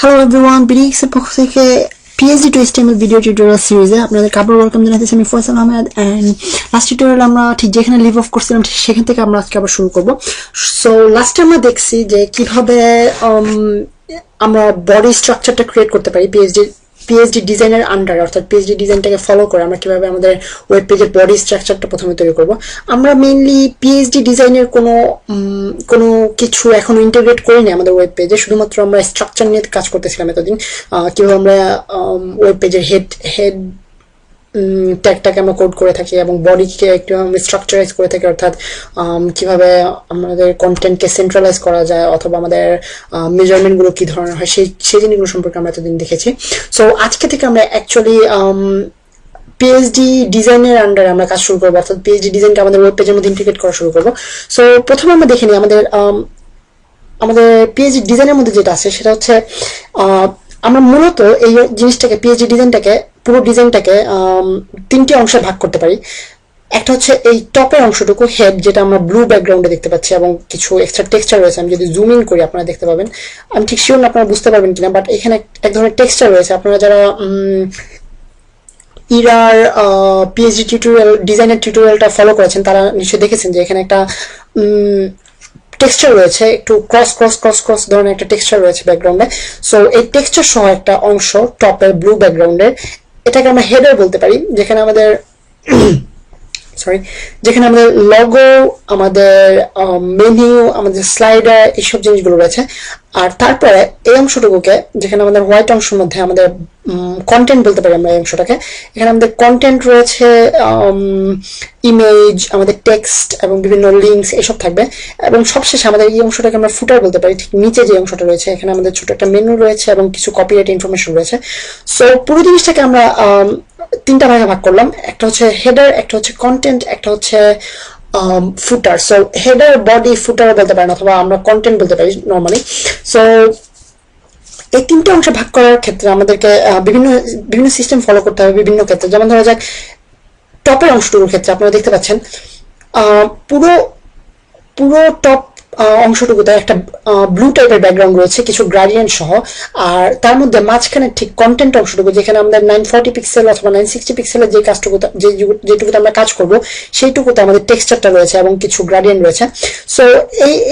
Hello everyone, BDX এর পক্ষ থেকে PhD to HTML video tutorial সিরিজে আপনাদেরকে আবার ওয়েলকাম জানাতেছি। আমি Faisal Ahmed and last tutorial আমরা ঠিক যেখানে লিভ অফ করছিলাম ঠিক সেখান থেকে আমরা আজকে আবার শুরু করব। সো লাস্ট আমরা দেখছি যে কিভাবে আমরা বডি স্ট্রাকচারটা ক্রিয়েট করতে পারি পিএইচডি ডিজাইনের আন্ডার, অর্থাৎ পিএইচডি ডিজাইনটাকে ফলো করে আমরা কিভাবে আমাদের ওয়েব পেজের বডি স্ট্রাকচারটা প্রথমে তৈরি করব। আমরা মেইনলি পিএইচডি ডিজাইনের কোনো কিছু এখনো ইন্টিগ্রেট করিনি আমাদের ওয়েব পেজে, শুধুমাত্র আমরা স্ট্রাকচার নিয়ে কাজ করতেছিলাম এতদিন। কিভাবে আমরা ওয়েব পেজের হেড ট্যাগটাকে আমরা কোড করে থাকি এবং বডিকে একটু স্ট্রাকচারাইজ করে থাকি, অর্থাৎ কিভাবে আমাদের কন্টেন্টকে সেন্ট্রালাইজ করা যায় অথবা আমাদের মেজারমেন্টগুলো কি ধরনের হয় সেই জিনিসগুলো সম্পর্কে আমরা এতদিন দেখেছি। সো আজকে থেকে আমরা অ্যাকচুয়ালি পিএইচডি ডিজাইনের আন্ডারে আমরা কাজ শুরু করবো, অর্থাৎ পিএইচডি ডিজাইনটা আমাদের ওয়েব পেজের মধ্যে ইন্টিগ্রেট করা শুরু করবো। সো প্রথমে আমরা দেখে নিই আমাদের পিএইচডি ডিজাইনের মধ্যে যেটা আছে সেটা হচ্ছে আমরা মূলত এই জিনিসটাকে পিএইচডি ডিজাইনটাকে পুরো ডিজাইনটাকে তিনটি অংশে ভাগ করতে পারি। একটা হচ্ছে এই টপের অংশটুকু হেড, যেটা আমরা ব্লু ব্যাকগ্রাউন্ডে দেখতে পাচ্ছি এবং কিছু এক্সট্রা টেক্সচার রয়েছে। আমি যদি জুম ইন করি আপনারা দেখতে পাবেন, আমি ঠিক শিওর না আপনারা বুঝতে পারবেন কিনা, বাট এখানে এক ধরনের টেক্সচার রয়েছে। আপনারা যারা ইরার পিএইচডি টিউটোরিয়াল ডিজাইনের টিউটোরিয়ালটা ফলো করেছেন তারা নিশ্চয়ই দেখেছেন যে এখানে একটা টেক্সচার রয়েছে, একটু ক্রস ধরনের একটা টেক্সচার রয়েছে ব্যাকগ্রাউন্ডে। সো এই টেক্সচার সহ একটা অংশ টপের ব্লু ব্যাকগ্রাউন্ডের, এটাকে আমরা হেডার বলতে পারি, যেখানে আমাদের লগো, আমাদের মেনু, আমাদের স্লাইডার, এইসব জিনিসগুলো রয়েছে। আর তারপরে এই অংশটুকুকে, যেখানে আমাদের হোয়াইট অংশের মধ্যে আমাদের কন্টেন্ট বলতে পারি আমরা এই অংশটাকে, এখানে আমাদের কন্টেন্ট রয়েছে, ইমেজ, আমাদের টেক্সট এবং বিভিন্ন লিঙ্কস এসব থাকবে। এবং সবশেষে আমাদের এই অংশটাকে আমরা ফুটার বলতে পারি, ঠিক নিচে যে অংশটা রয়েছে এখানে আমাদের ছোট একটা মেনু রয়েছে এবং কিছু কপিরাইট ইনফরমেশন রয়েছে। সো পুরো জিনিসটাকে আমরা তিনটা ভাগে ভাগ করলাম, একটা হচ্ছে হেডার, একটা হচ্ছে কন্টেন্ট, একটা হচ্ছে ফুটার। সো হেডার, বডি, ফুটার বলতে পারেন অথবা আমরা কন্টেন্ট বলতে পারি নর্মালি। সো এই তিনটে অংশে ভাগ করার ক্ষেত্রে আমাদেরকে বিভিন্ন সিস্টেম ফলো করতে হবে বিভিন্ন ক্ষেত্রে। যেমন ধরা যাক টপের অংশটুকুর ক্ষেত্রে আপনারা দেখতে পাচ্ছেন পুরো টপ অংশটুকুতে একটা ব্লু টাইপের ব্যাকগ্রাউন্ড রয়েছে কিছু গ্রেডিয়েন্ট সহ, আর তার মধ্যে মাঝখানে ঠিক কন্টেন্ট অংশটুকু, যেখানে আমাদের 940 পিক্সেল অথবা 960 পিক্সেলের যে কাজটুকুতে যেটুকুতে আমরা কাজ করবো সেইটুকুতে আমাদের টেক্সচারটা রয়েছে এবং কিছু গ্রেডিয়েন্ট রয়েছে। সো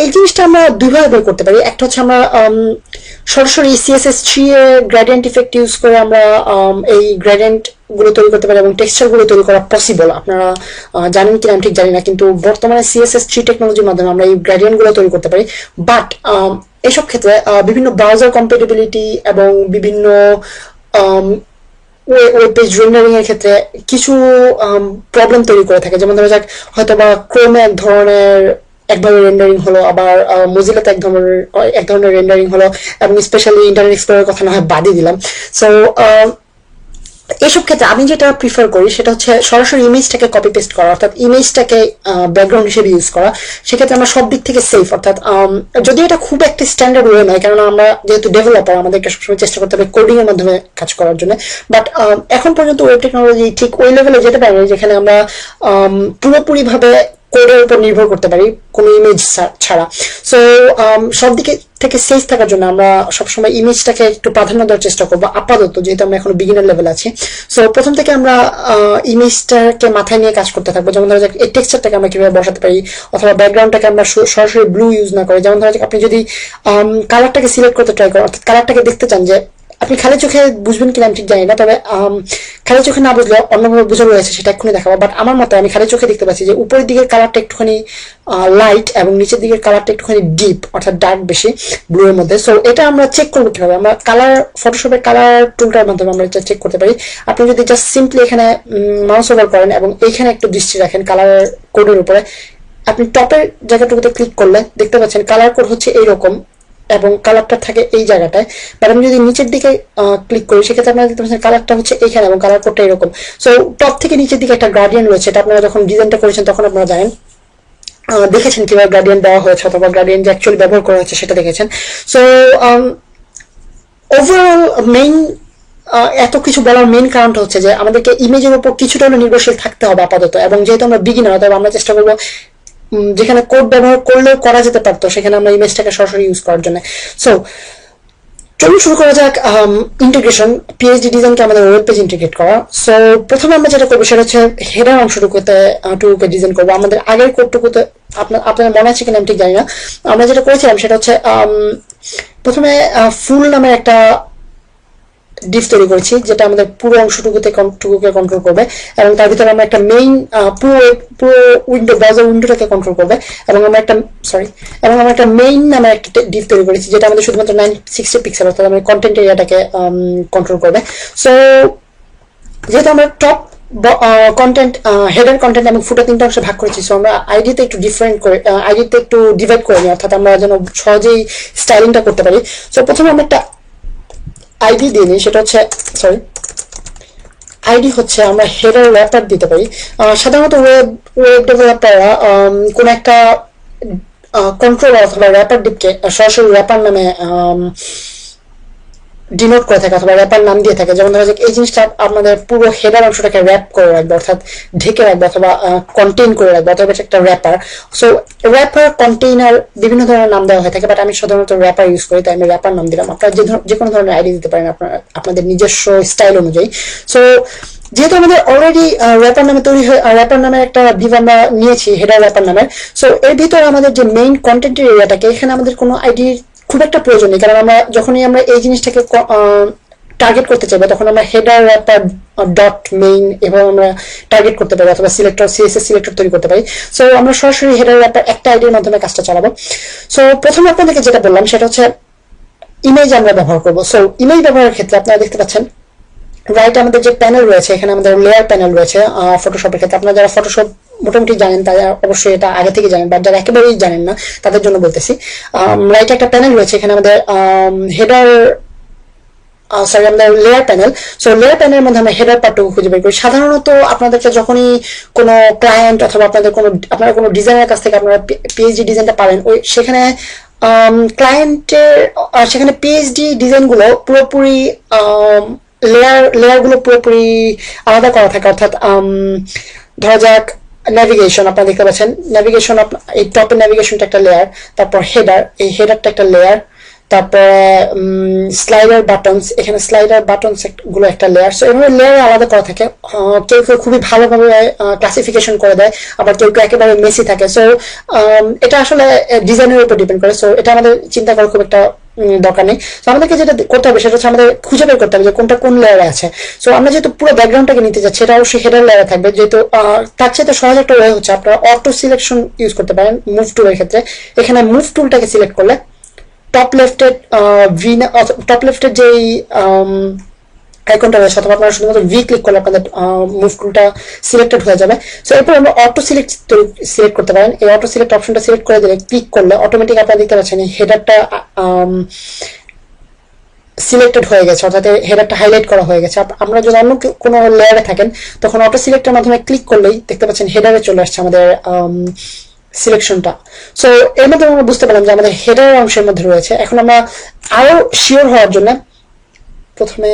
এই জিনিসটা আমরা দুইভাবে বের করতে পারি। একটা হচ্ছে আমরা সরাসরি CSS3 এর গ্রেডিয়েন্ট ইফেক্ট ইউজ করে আমরা এই গ্রেডিয়েন্ট গুলো তৈরি করতে পারি এবং টেক্সচার গুলো তৈরি করা পসিবল। আপনারা জানেন কিনা আমি ঠিক জানি না, কিন্তু বর্তমানে CSS3 টেকনোলজির মাধ্যমে আমরা এই গ্রেডিয়েন্ট গুলো তৈরি করতে পারি। বাট এসব ক্ষেত্রে বিভিন্ন ব্রাউজার কম্প্যাটিবিলিটি এবং বিভিন্ন ওয়েব পেজ রেন্ডারিং এর ক্ষেত্রে কিছু প্রবলেম তৈরি করে থাকে। যেমন ধরা যাক হয়তো বা ক্রোমে একভাবে রেন্ডারিং হলো, আবার মোজিলাতে এক ধরনের রেন্ডারিং হলো, এবং স্পেশালি ইন্টারনেট এক্সপ্লোরারের কথা না হয় বাদই দিলাম। সো এসব ক্ষেত্রে আমি যেটা প্রিফার করি সেটা হচ্ছে সরাসরি ইমেজটাকে কপি পেস্ট করা, অর্থাৎ ইমেজটাকে ব্যাকগ্রাউন্ড হিসেবে ইউজ করা। সেক্ষেত্রে আমরা সব দিক থেকে সেফ, অর্থাৎ যদি এটা খুব একটা স্ট্যান্ডার্ড ওয়ে নয়, কারণ আমরা যেহেতু ডেভেলপার আমাদেরকে সবসময় চেষ্টা করতে হবে কোডিং এর মাধ্যমে কাজ করার জন্য। বাট এখন পর্যন্ত ওয়েব টেকনোলজি ঠিক ওই লেভেলে যেতে পারে যেখানে আমরা পুরোপুরি ভাবে কোডের উপর নির্ভর করতে পারি কোনো ইমেজ ছাড়া। সো সব দিকে থেকে সেফ থাকার জন্য আমরা সবসময় ইমেজটাকে একটু প্রাধান্য দেওয়ার চেষ্টা করবো আপাতত, যেহেতু আমরা এখন বিগিনার লেভেল আছি। সো প্রথম থেকে আমরা ইমেজটাকে মাথায় নিয়ে কাজ করতে থাকবো। যেমন ধরা যাক এই টেক্সচারটাকে আমরা কিভাবে বসাতে পারি, অথবা ব্যাকগ্রাউন্ডটাকে আমরা সরাসরি ব্লু ইউজ না করে, যেমন ধরা যাক আপনি যদি কালারটাকে সিলেক্ট করতে ট্রাই করেন, অর্থাৎ কালারটাকে দেখতে চান যে আপনি খালি চোখে বুঝবেন কিনা আমি ঠিক জানি না, তবে খালি চোখে না বুঝলে অন্যভাবে বোঝা রয়েছে সেটা এক্ষুনি দেখাবো। বাট আমার মতে আমি খালি চোখে দেখতে পাচ্ছি যে উপরের দিকের কালারটা একটুখানি লাইট এবং নিচের দিকের কালারটা একটুখানি ডিপ, অর্থাৎ ডার্ক বেশি ব্লু এর মধ্যে। সো এটা আমরা চেক করবো কিভাবে, আমরা ফটোশপের কালার টুলটার মাধ্যমে আমরা এটা চেক করতে পারি। আপনি যদি জাস্ট সিম্পলি এখানে মাউস ওভার করেন এবং এইখানে একটু দৃষ্টি রাখেন কালার কোডের উপরে, আপনি টপের জায়গাটুকুতে ক্লিক করলে দেখতে পাচ্ছেন কালার কোড হচ্ছে এইরকম এবং কালারটা থাকে এই জায়গাটায়। বাট আমি যদি নিচের দিকে ক্লিক করি সেক্ষেত্রে আপনারা দেখতে পাচ্ছেন কালারটা হচ্ছে এইখানে এবং কালার কোডটা এরকম। সো টপ থেকে নিচের দিকে একটা গ্রেডিয়েন্ট রয়েছে, এটা আপনারা যখন ডিজাইনটা করেছেন তখন আপনারা জানেন, দেখেছেন কিভাবে গ্রেডিয়েন্ট দেওয়া হয়েছে অথবা গ্রেডিয়েন্ট যে অ্যাকচুয়ালি ব্যবহার করা হয়েছে সেটা দেখেছেন। সো ওভারঅল এত কিছু বলার মেইন কারণটা হচ্ছে যে আমাদেরকে ইমেজের উপর কিছুটা নির্ভরশীল থাকতে হবে আপাতত, এবং যেহেতু আমরা বিগিনার তবে আমরা চেষ্টা করবো যেখানে কোড ব্যবহার করলেও করা যেতে পারতো সেখানে আমরা ইমেজটাকে সরাসরি ইউজ করার জন্য। সো চলুন শুরু করা যাক ইন্টিগ্রেশন, পিএইচডি ডিজাইনকে আমাদের ওয়েব পেজ ইন্টিগ্রেট করা। সো প্রথমে আমরা যেটা করবো সেটা হচ্ছে হেডার অংশটুকুতে ডিজাইন করবো। আমাদের আগের কোডটুকুতে আপনাদের মনে আছে কিনা আমি ঠিক জানি না, আমরা যেটা করেছিলাম সেটা হচ্ছে প্রথমে ফুল নামের একটা ডিভ তৈরি করেছি যেটা আমাদের পুরো অংশটুকুকে কন্ট্রোল করবে, এবং তার ভিতরে আমরা একটা মেইন পুরো উইন্ডো ব্রাউজার উইন্ডোটাকে কন্ট্রোল করবে, এবং আমরা একটা মেইন নামে একটা ডিভ তৈরি করেছি যেটা আমাদের শুধুমাত্র 960 পিক্সেল অর্থাৎ আমাদের কন্টেন্ট এরিয়াটাকে কন্ট্রোল করবে। সো যেহেতু আমরা টপ কন্টেন্ট, হেডার কন্টেন্ট এবং ফুটার তিনটা অংশে ভাগ করেছি, সো আমরা আইডিতে একটু ডিভাইড করে নিই, অর্থাৎ আমরা যেন সহজেই স্টাইলিংটা করতে পারি। সো প্রথমে আমরা একটা আইডি দিয়ে নিই, সেটা হচ্ছে আইডি হচ্ছে আমরা হেডার র্যাপার দিতে পারি। সাধারণত ওয়েব ডেভেলপাররা কোন একটা কন্ট্রোলার অথবা র্যাপার ডিপকে সরাসরি র্যাপার নামে ডিনোট করে থাকে অথবা র্যাপার নাম দিয়ে থাকে। যেমন ধরা যাক এই জিনিসটা আমাদের পুরো হেডার অংশটাকে র্যাপ করে রাখবে, অর্থাৎ ঢেকে রাখবে অথবা কন্টেইন করে রাখবে, অথবা একটা র্যাপার। সো র্যাপার, কন্টেইনার বিভিন্ন ধরনের নাম দেওয়া হয়ে থাকে, বাট আমি সাধারণত র্যাপার ইউজ করি, তাই আমি র্যাপার নাম দিলাম। আপনারা যে কোনো ধরনের আইডি দিতে পারেন আপনাদের নিজস্ব স্টাইল অনুযায়ী। সো যেহেতু আমাদের অলরেডি র্যাপার নামে র্যাপার নামে একটা ডিভ আমরা নিয়েছি হেডার র্যাপার নামের, সো এর ভিতরে আমাদের যে মেইন কন্টেন্টের এরিয়াটাকে, এখানে আমাদের কোনো আইডির খুব একটা প্রয়োজন নেই, কারণ যখনই আমরা এই জিনিসটাকে টার্গেট করতে চাইবো তখন আমরা হেডার র্যাপার ডট মেইন এভাবে আমরা টার্গেট করতে পারি, অথবা সিএসএস সিলেক্টর তৈরি করতে পারি। সো আমরা সরাসরি হেডার র্যাপার একটা আইডির মাধ্যমে কাজটা চালাবো। সো প্রথমে আপনাদেরকে যেটা বললাম সেটা হচ্ছে ইমেজ আমরা ব্যবহার করবো। সো ইমেজ ব্যবহারের ক্ষেত্রে আপনারা দেখতে পাচ্ছেন রাইট আমাদের যে প্যানেল রয়েছে, এখানে আমাদের লেয়ার প্যানেল রয়েছে ফটোশপের ক্ষেত্রে। আপনারা যারা ফটোশপ মোটামুটি জানেন তারা অবশ্যই এটা আগে থেকে জানেন, বাট যারা একেবারেই জানেন না তাদের জন্য বলতেছি। রাইট একটা প্যানেল রয়েছে, এখানে আমাদের আমাদের লেয়ার প্যানেল। সো লেয়ার প্যানেলের মধ্যে আমরা হেডার পার্টটুকু খুঁজে বের করি। সাধারণত আপনাদেরকে যখনই কোনো ক্লায়েন্ট অথবা আপনারা কোনো ডিজাইনের কাছ থেকে আপনারা পিএইচডি ডিজাইনটা পাবেন, সেখানে সেখানে পিএইচডি ডিজাইনগুলো পুরোপুরি লেয়ারগুলো পুরোপুরি আলাদা করা থাকে। অর্থাৎ ধরা যাক ন্যাভিগেশন, আপনারা দেখতে পাচ্ছেন ন্যাভিগেশন, এই টপের ন্যাভিগেশনটা একটা লেয়ার, তারপর হেডার, এই হেডারটা একটা লেয়ার, তারপরে স্লাইডার বাটনস, এখানে স্লাইডার বাটনস গুলো একটা লেয়ার। সো এভাবে লেয়ার আলাদা করা থাকে। কেউ খুবই ভালোভাবে ক্লাসিফিকেশন করে দেয়, আবার কেউ একেবারে মেসি থাকে। সো এটা আসলে ডিজাইনের উপর ডিপেন্ড করে। সো এটা আমাদের চিন্তা করার খুব একটা দরকার নেই। তো আমাদেরকে যেটা করতে হবে সেটা হচ্ছে আমাদের খুঁজে বের করতে হবে যে কোনটা কোন লেয়ারে আছে। সো আমরা যেহেতু পুরো ব্যাকগ্রাউন্ডটাকে নিতে যাচ্ছি, এটা অবশ্যই হেডার লেয়ারে থাকবে। যেহেতু তার চাইতে সহজ একটা ওয়ে হচ্ছে আপনারা অটো সিলেকশন ইউজ করতে পারেন মুভ টুলের ক্ষেত্রে। এখানে মুভ টুলটাকে সিলেক্ট করলে টপ লেফটের যেই আইকনটা রয়েছে, অথবা আপনারা শুধুমাত্র ভি ক্লিক করলে আপনাদের মুভ টুলটা সিলেক্টেড হয়ে যাবে। সো এরপর আমরা অটো সিলেক্ট করতে পারেন। এই অটো সিলেক্ট অপশনটা সিলেক্ট করে দিলে ক্লিক করলে অটোমেটিক আপনারা দেখতে পাচ্ছেন এই হেডারটা সিলেক্টেড হয়ে গেছে, অর্থাৎ হেডারটা হাইলাইট করা হয়ে গেছে। আমরা যদি অন্য কোনো লেয়ারে থাকেন তখন অটো সিলেক্টের মাধ্যমে ক্লিক করলেই দেখতে পাচ্ছেন হেডারে চলে আসছে আমাদের সিলেকশনটা। সো এর মধ্যে আমরা বুঝতে পারলাম যে আমাদের হেডার অংশের মধ্যে রয়েছে। এখন আমরা আরো শিওর হওয়ার জন্য প্রথমে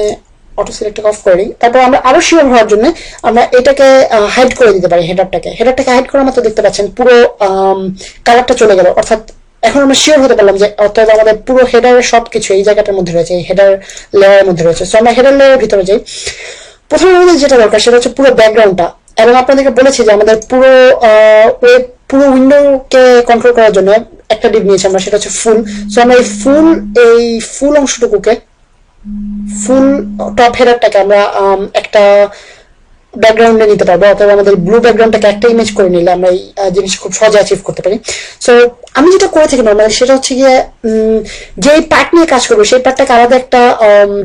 অটো সিলেক্টটাকে অফ করে দিই, তারপর আমরা আরো শিওর হওয়ার জন্য আমরা এটাকে হাইড করে দিতে পারি। হেডারটাকে হাইড করার মতো দেখতে পাচ্ছেন পুরো কালারটা চলে গেল, অর্থাৎ এখন আমরা শিওর হতে পারলাম যে অর্থাৎ আমাদের পুরো হেডারের সবকিছু এই জায়গাটার মধ্যে রয়েছে, এই হেডার লেয়ারের মধ্যে রয়েছে। সো আমরা হেডার লেয়ারের ভিতরে যাই। প্রথমে আমাদের যেটা দরকার সেটা হচ্ছে পুরো ব্যাকগ্রাউন্ডটা, এবং আপনাদেরকে বলেছি যে আমাদের পুরো উইন্ডোকে কন্ট্রোল করার জন্য একটা ডিভ নিয়েছি আমরা, সেটা হচ্ছে ফুল। সো আমরা এই ফুল অংশটুকুকে, ফুল টপ হেডারটাকে আমরা একটা ব্যাকগ্রাউন্ডে নিতে পারবো, অথবা আমাদের ব্লু ব্যাকগ্রাউন্ডটাকে একটা ইমেজ করে নিলে আমরা এই জিনিস খুব সহজে অ্যাচিভ করতে পারি। সো আমি যেটা করে থাকি নর্মালি সেটা হচ্ছে গিয়ে যেই পার্ট নিয়ে কাজ করবো সেই পার্টটাকে আলাদা একটা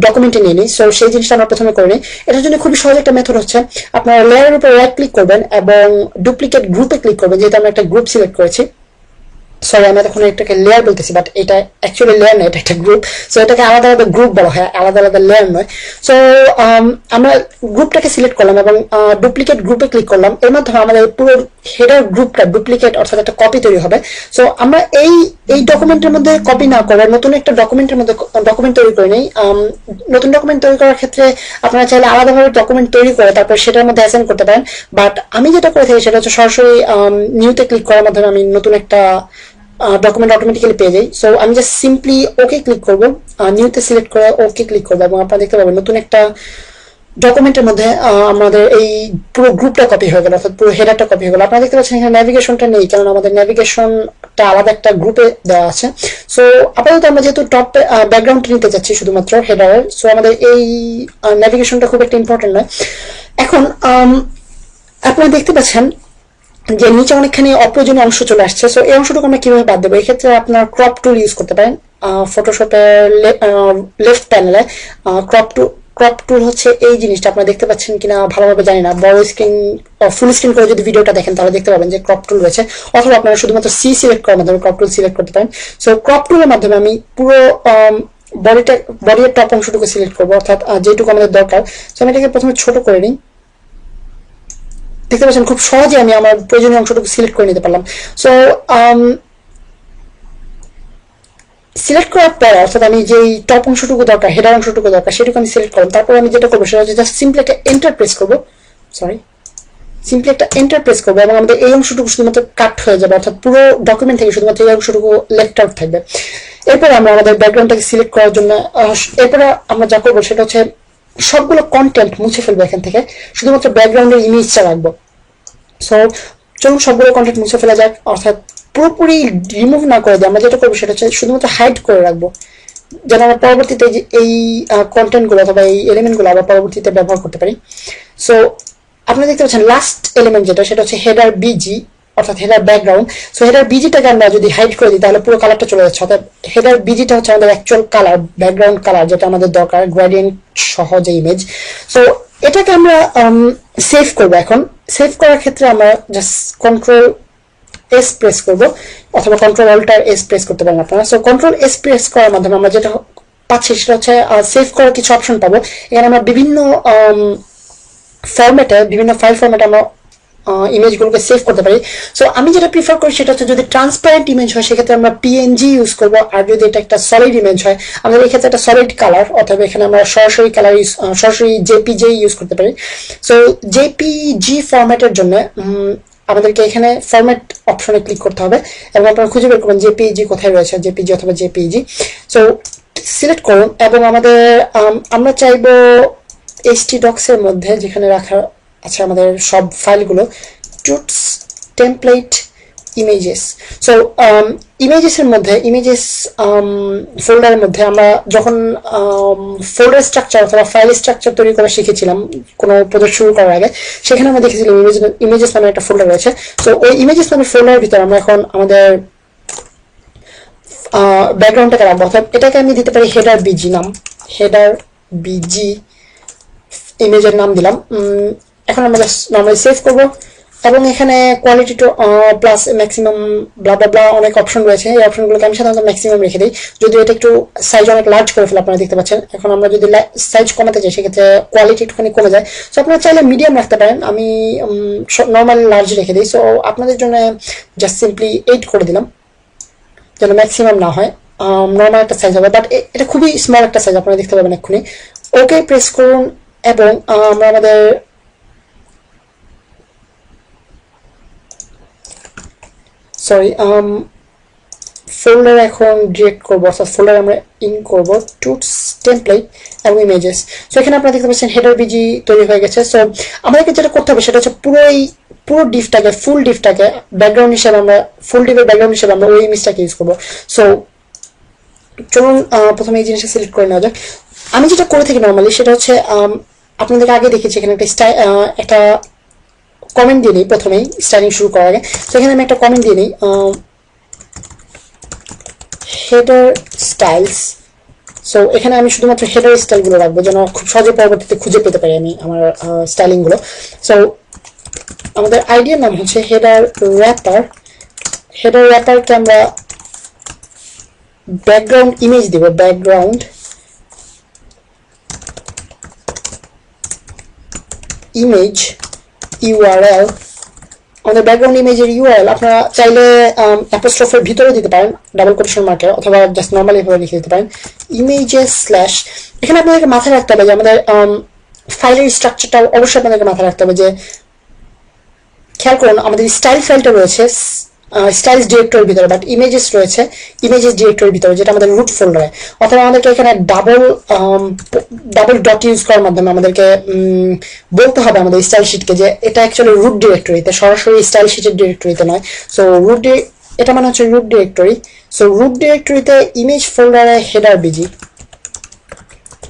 ডকুমেন্টে নিয়ে নিই। সো সেই জিনিসটা আমরা প্রথমে করে নিই। এটার জন্য খুবই সহজ একটা মেথড হচ্ছে আপনারা লেয়ারের উপর রাইট ক্লিক করবেন এবং ডুপ্লিকেট গ্রুপে ক্লিক করবেন। যেহেতু আমরা একটা গ্রুপ সিলেক্ট করেছি, সরি আমরা তখন এটাকে লেয়ার বলতেছি, বাট এটা অ্যাকচুয়ালি লেয়ার নয়, এটা একটা গ্রুপ। সো এটাকে আলাদা আলাদা গ্রুপ বলা হয়, আলাদা আলাদা লেয়ার নয়। সো আমরা গ্রুপটাকে সিলেক্ট করলাম এবং ডুপ্লিকেট গ্রুপে ক্লিক করলাম। এর মাধ্যমে আমাদের পুরো হেডার গ্রুপটা ডুপ্লিকেট অর্থাৎ একটা কপি তৈরি হবে। সো আমরা এই ডকুমেন্টের মধ্যে কপি না করে নতুন একটা ডকুমেন্টের মধ্যে ডকুমেন্ট তৈরি করে নিই। নতুন ডকুমেন্ট তৈরি করার ক্ষেত্রে আপনারা চাইলে আলাদাভাবে ডকুমেন্ট তৈরি করে তারপর সেটার মধ্যে অ্যাসাইন করতে পারেন, বাট আমি যেটা করে থাকি সেটা হচ্ছে সরাসরি নিউতে ক্লিক করার মাধ্যমে আমি নতুন একটা ডকুমেন্ট অটোমেটিক্যালি পেয়ে যাই। সো আমি জাস্ট সিম্পলি ওকে ক্লিক করবো, নিউতে সিলেক্ট করে ওকে ক্লিক করবো এবং আপনারা দেখতে পাবেন নতুন একটা ডকুমেন্টের মধ্যে আমাদের এই পুরো গ্রুপটা কপি হয়ে গেল, অর্থাৎ পুরো হেডারটা কপি হয়ে গেল। আপনারা দেখতে পাচ্ছেন এখানে ন্যাভিগেশনটা নেই, কারণ আমাদের ন্যাভিগেশনটা আলাদা একটা গ্রুপে দেওয়া আছে। সো আপাতত আমরা যেহেতু টপ ব্যাকগ্রাউন্ডটা নিতে চাচ্ছি শুধুমাত্র হেডারের, সো আমাদের এই ন্যাভিগেশনটা খুব একটা ইম্পর্টেন্ট নয়। এখন আপনারা দেখতে পাচ্ছেন যে নিচে অনেকখানি অপ্রয়োজনীয় অংশ চলে আসছে। সো এই অংশটুকু আমরা কিভাবে বাদ দেবো? এক্ষেত্রে আপনার ক্রপ টুল ইউজ করতে পারেন। ফটোশপের লেফট প্যানেলে ক্রপ টুল হচ্ছে এই জিনিসটা, আপনারা দেখতে পাচ্ছেন কিনা ভালোভাবে জানি না। বড় স্ক্রিন ফুল স্ক্রিন করে যদি ভিডিওটা দেখেন তাহলে দেখতে পাবেন যে ক্রপ টুল রয়েছে, অথবা আপনারা শুধুমাত্র সি সিলেক্ট করার মাধ্যমে ক্রপ টুল সিলেক্ট করতে পারেন। সো ক্রপ টুলের মাধ্যমে আমি পুরো বডির টপ অংশটুকু সিলেক্ট করবো, অর্থাৎ যেটুকু আমাদের দরকার। সো আমি এটাকে প্রথমে ছোট করে নিই। দেখতে পাচ্ছেন খুব সহজে আমি আমার প্রয়োজনীয় অংশটুকু সিলেক্ট করে নিতে পারলাম। সো সিলেক্ট করার পর, অর্থাৎ আমি যেই টপ অংশটুকু দরকার, হেডার অংশটুকু দরকার, সেটুকু আমি সিলেক্ট করলাম। তারপর আমি যেটা করবো সেটা হচ্ছে জাস্ট সিম্পলি একটা এন্টার প্রেস করবো, সিম্পলি একটা এন্টার প্রেস করবো এবং আমাদের এই অংশটুকু শুধুমাত্র কাট হয়ে যাবে, অর্থাৎ পুরো ডকুমেন্ট থেকে শুধুমাত্র এই অংশটুকু লেফট আউট থাকবে। এরপরে আমরা আমাদের ব্যাকগ্রাউন্ডটাকে সিলেক্ট করার জন্য এরপরে আমরা যা করবো সেটা হচ্ছে সবগুলো কন্টেন্ট মুছে ফেলবো এখান থেকে, শুধুমাত্র ব্যাকগ্রাউন্ডের ইমেজটা রাখবো। সো চলুন সবগুলো কন্টেন্ট মুছে ফেলা যাক, অর্থাৎ পুরোপুরি রিমুভ না করে দিয়ে আমরা যেটা করবো সেটা হচ্ছে শুধুমাত্র হাইড করে রাখবো, যেন আমরা পরবর্তীতে এই কন্টেন্টগুলো অথবা এই এলিমেন্টগুলো আবার পরবর্তীতে ব্যবহার করতে পারি। সো আপনারা দেখতে পাচ্ছেন লাস্ট এলিমেন্ট যেটা, সেটা হচ্ছে হেডার বিজি, অর্থাৎ হেডার ব্যাকগ্রাউন্ড। সো হেডার বিজিটাকে আমরা যদি হাইড করে দিই তাহলে পুরো কালারটা চলে যাচ্ছে, অর্থাৎ হেডার বিজিটা হচ্ছে আমাদের অ্যাকচুয়াল কালার, ব্যাকগ্রাউন্ড কালার যেটা আমাদের দরকার, গ্রেডিয়েন্ট সহ যে ইমেজ। সো এটাকে আমরা সেভ করবো। এখন সেভ করার ক্ষেত্রে আমরা জাস্ট কন্ট্রোল এস প্রেস করবো, অথবা কন্ট্রোল অল্টার এস প্রেস করতে পারেন আপনারা। সো কন্ট্রোল এস প্রেস করার মাধ্যমে আমরা যেটা পাচ্ছি সেটা হচ্ছে সেভ করার কিছু অপশন পাবো। এখানে আমরা বিভিন্ন ফরম্যাটে, বিভিন্ন ফাইল ফরম্যাটে আমরা ইমেজগুলোকে সেভ করতে পারি। সো আমি যেটা প্রিফার করি সেটা হচ্ছে যদি ট্রান্সপারেন্ট ইমেজ হয় সেক্ষেত্রে আমরা পিএনজি ইউজ করবো, আর যদি এটা একটা সলিড ইমেজ হয় আমাদের এই ক্ষেত্রে একটা সলিড কালার, অথবা এখানে আমরা সরাসরি কালার সরাসরি জেপিজি ইউজ করতে পারি। সো জেপিজি ফরম্যাটের জন্য আমাদেরকে এখানে ফরম্যাট অপশনে ক্লিক করতে হবে এবং আপনারা খুঁজে বের করবেন জেপিজি কোথায় রয়েছে, জেপিজি অথবা জেপিজি। সো সিলেক্ট করুন এবং আমাদের আমরা চাইবো htdocs এর মধ্যে যেখানে রাখা আছে আমাদের সব ফাইলগুলো, টুটস টেমপ্লেট ইমেজেস। সো ইমেজেসের মধ্যে, ইমেজেস ফোল্ডারের মধ্যে আমরা যখন ফোল্ডার স্ট্রাকচার অথবা ফাইল স্ট্রাকচার তৈরি করা শিখেছিলাম কোনো প্রজেক্ট শুরু করার আগে, সেখানে আমরা দেখেছিলাম ইমেজেস নামে একটা ফোল্ডার রয়েছে। সো ওই ইমেজেস নামের ফোল্ডারের ভিতরে আমরা এখন আমাদের ব্যাকগ্রাউন্ডটাকে রাখবো, অর্থাৎ এটাকে আমি দিতে পারি হেডার বিজি নাম, হেডার বিজি ইমেজের নাম দিলাম। এখন আমরা জাস্ট নর্মালি সেভ করবো এবং এখানে কোয়ালিটি টু প্লাস ম্যাক্সিমাম ব্লা ব্লা ব্লা অনেক অপশন রয়েছে। এই অপশনগুলোকে আমি সাধারণত ম্যাক্সিমাম রেখে দিই, যদি এটা একটু সাইজ অনেক লার্জ করে ফেলে আপনারা দেখতে পাচ্ছেন। এখন আমরা যদি সাইজ কমাতে চাই সেক্ষেত্রে কোয়ালিটি একটুখানি কমে যায়। সো আপনারা চাইলে মিডিয়াম রাখতে পারেন, আমি নর্মাল লার্জ রেখে দিই। সো আপনাদের জন্য জাস্ট সিম্পলি 8 করে দিলাম যেন ম্যাক্সিমাম না হয়, নর্মাল একটা সাইজ হবে, বাট এটা খুবই স্মল একটা সাইজ আপনারা দেখতে পাবেন এক্ষুনি। ওকে প্রেস করুন এবং আমরা আমাদের ফোল্ডার এখন ডিরেক্ট করবো, অর্থাৎ ফোল্ডার আমরা ইন করবো টুটস টেমপ্লেট এবং ইমেজেস। সো এখানে আপনারা দেখতে পাচ্ছেন হেডার বিজি তৈরি হয়ে গেছে। সো আমাদেরকে যেটা করতে হবে সেটা হচ্ছে পুরো ডিভটাকে, ফুল ডিভটাকে ব্যাকগ্রাউন্ড হিসেবে আমরা, ফুল ডিভের ব্যাকগ্রাউন্ড হিসেবে আমরা ওই ইমেজটাকে ইউজ করবো। সো চলুন প্রথমে এই জিনিসটা সিলেক্ট করে নেওয়া যাক। আমি যেটা করে থাকি নর্মালি সেটা হচ্ছে আপনাদেরকে আগে দেখেছি এখানে একটা কমেন্ট দিয়ে নিই প্রথমেই স্টাইলিং শুরু করার আগে। তো এখানে আমি একটা কমেন্ট দিয়ে নিই, হেডার স্টাইলস। সো এখানে আমি শুধুমাত্র হেডার স্টাইলগুলো রাখবো যেন খুব সহজে পরবর্তীতে খুঁজে পেতে পারি আমি আমার স্টাইলিংগুলো। সো আমাদের আইডিয়ার নাম হচ্ছে হেডার র্যাপার। হেডার র্যাপারকে আমরা ব্যাকগ্রাউন্ড ইমেজ দিব, ব্যাকগ্রাউন্ড ইমেজ ইউআরএল। আমাদের ব্যাকগ্রাউন্ড ইমেজের ইউআরএল আপনারা চাইলে অ্যাপোস্ট্রফের ভিতরে দিতে পারেন, ডাবল কোটেশন মার্কে, অথবা জাস্ট নর্মালি এভাবে লিখে দিতে পারেন ইমেজেস স্ল্যাশ। এখানে আপনাদেরকে মাথায় রাখতে হবে যে আমাদের ফাইলের স্ট্রাকচারটা অবশ্যই আপনাদেরকে মাথায় রাখতে হবে যে, খেয়াল করুন আমাদের স্টাইল ফাইলটা রয়েছে স্টাইলস ডিরেক্টরির ভিতরে, বাট ইমেজেস রয়েছে ইমেজেস ডিরেক্টরির ভিতরে, যেটা আমাদের রুট ফোল্ডারে। অথবা আমাদেরকে এখানে ডাবল ডট ইউজ করার মাধ্যমে আমাদেরকে বলতে হবে আমাদের স্টাইল শিটকে যে এটা অ্যাকচুয়ালি রুট ডিরেক্টরিতে, সরাসরি স্টাইল শিটের ডিরেক্টরিতে নয়। সো এটা মানে হচ্ছে রুট ডিরেক্টরি। সো রুট ডিরেক্টরিতে ইমেজ ফোল্ডারে